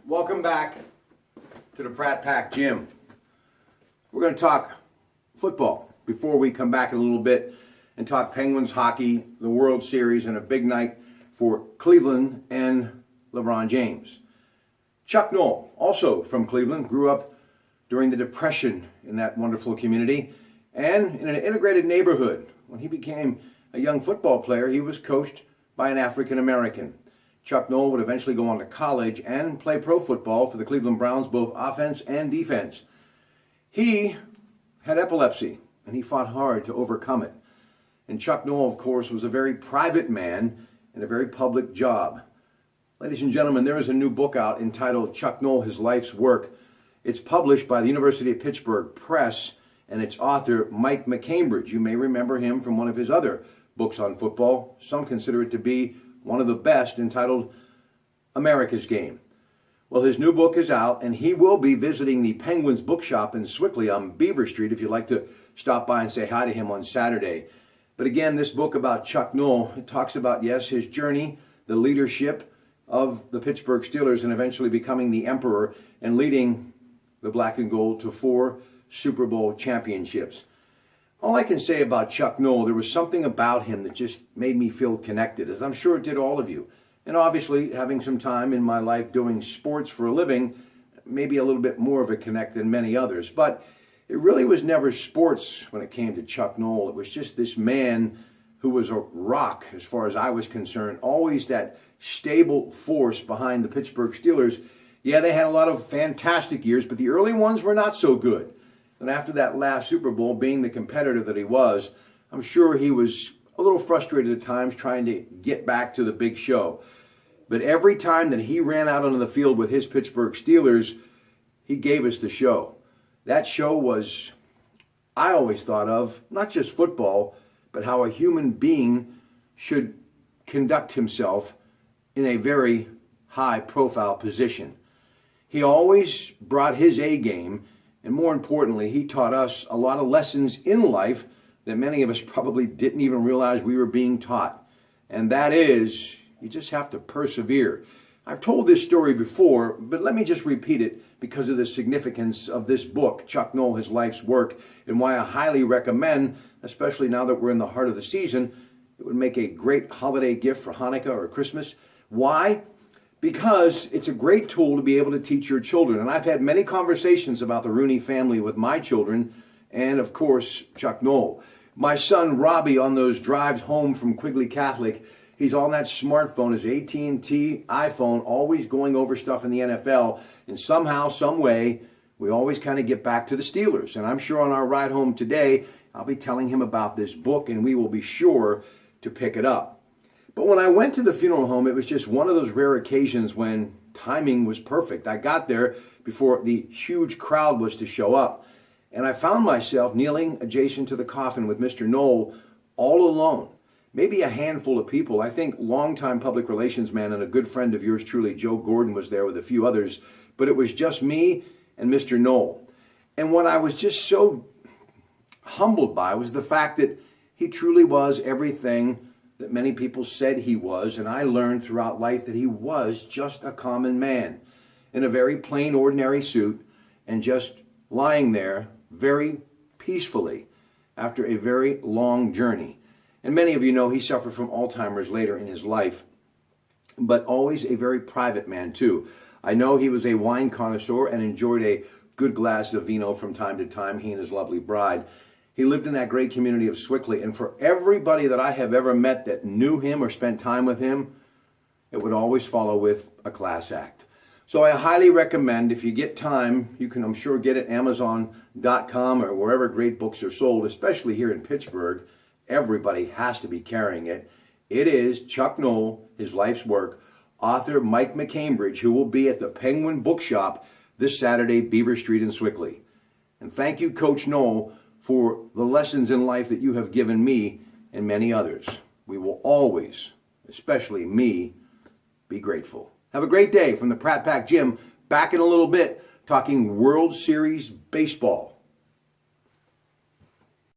Welcome back to the Pratt Pack Gym. We're going to talk football before we come back in a little bit and talk Penguins hockey, the World Series, and a big night for Cleveland and LeBron James. Chuck Noll, also from Cleveland, grew up during the Depression in that wonderful community and in an integrated neighborhood. When he became a young football player, he was coached by an African American. Chuck Noll would eventually go on to college and play pro football for the Cleveland Browns, both offense and defense. He had epilepsy, and he fought hard to overcome it. And Chuck Noll, of course, was a very private man in a very public job. Ladies and gentlemen, there is a new book out entitled Chuck Noll, His Life's Work. It's published by the University of Pittsburgh Press, and its author, Mike McCambridge. You may remember him from one of his other books on football. Some consider it to be one of the best, entitled America's Game. Well, his new book is out, and he will be visiting the Penguins bookshop in Swickley on Beaver Street if you'd like to stop by and say hi to him on Saturday. But again, this book about Chuck Noll, it talks about, yes, his journey, the leadership of the Pittsburgh Steelers, and eventually becoming the emperor and leading the black and gold to 4 Super Bowl championships. All I can say about Chuck Noll, there was something about him that just made me feel connected, as I'm sure it did all of you. And obviously, having some time in my life doing sports for a living, maybe a little bit more of a connect than many others. But it really was never sports when it came to Chuck Noll. It was just this man who was a rock, as far as I was concerned, always that stable force behind the Pittsburgh Steelers. Yeah, they had a lot of fantastic years, but the early ones were not so good. And after that last Super Bowl, being the competitor that he was, I'm sure he was a little frustrated at times trying to get back to the big show. But every time that he ran out onto the field with his Pittsburgh Steelers, he gave us the show. That show was, I always thought of, not just football, but how a human being should conduct himself in a very high-profile position. He always brought his A game. And more importantly, he taught us a lot of lessons in life that many of us probably didn't even realize we were being taught. And that is, you just have to persevere. I've told this story before, but let me just repeat it because of the significance of this book, Chuck Noll, His Life's Work, and why I highly recommend, especially now that we're in the heart of the season, it would make a great holiday gift for Hanukkah or Christmas. Why? Because it's a great tool to be able to teach your children. And I've had many conversations about the Rooney family with my children and, of course, Chuck Noll. My son, Robbie, on those drives home from Quigley Catholic, he's on that smartphone, his AT&T iPhone, always going over stuff in the NFL. And somehow, some way, we always kind of get back to the Steelers. And I'm sure on our ride home today, I'll be telling him about this book, and we will be sure to pick it up. But when I went to the funeral home, it was just one of those rare occasions when timing was perfect. I got there before the huge crowd was to show up. And I found myself kneeling adjacent to the coffin with Mr. Noll, all alone. Maybe a handful of people. I think longtime public relations man and a good friend of yours truly, Joe Gordon, was there with a few others. But it was just me and Mr. Noll. And what I was just so humbled by was the fact that he truly was everything that many people said he was, and I learned throughout life that he was just a common man in a very plain, ordinary suit and just lying there very peacefully after a very long journey. And many of you know he suffered from Alzheimer's later in his life, but always a very private man too. I know he was a wine connoisseur and enjoyed a good glass of vino from time to time, he and his lovely bride. He lived in that great community of Swickley, and for everybody that I have ever met that knew him or spent time with him, it would always follow with a class act. So I highly recommend, if you get time, you can, I'm sure, get it Amazon.com or wherever great books are sold, especially here in Pittsburgh. everybody has to be carrying it. It is Chuck Noll, his life's work, author Mike McCambridge, who will be at the Penguin Bookshop this Saturday, Beaver Street in Swickley. And thank you, Coach Noll, for the lessons in life that you have given me and many others. We will always, especially me, be grateful. Have a great day from the Pratte Pack Gym. Back in a little bit, talking World Series baseball.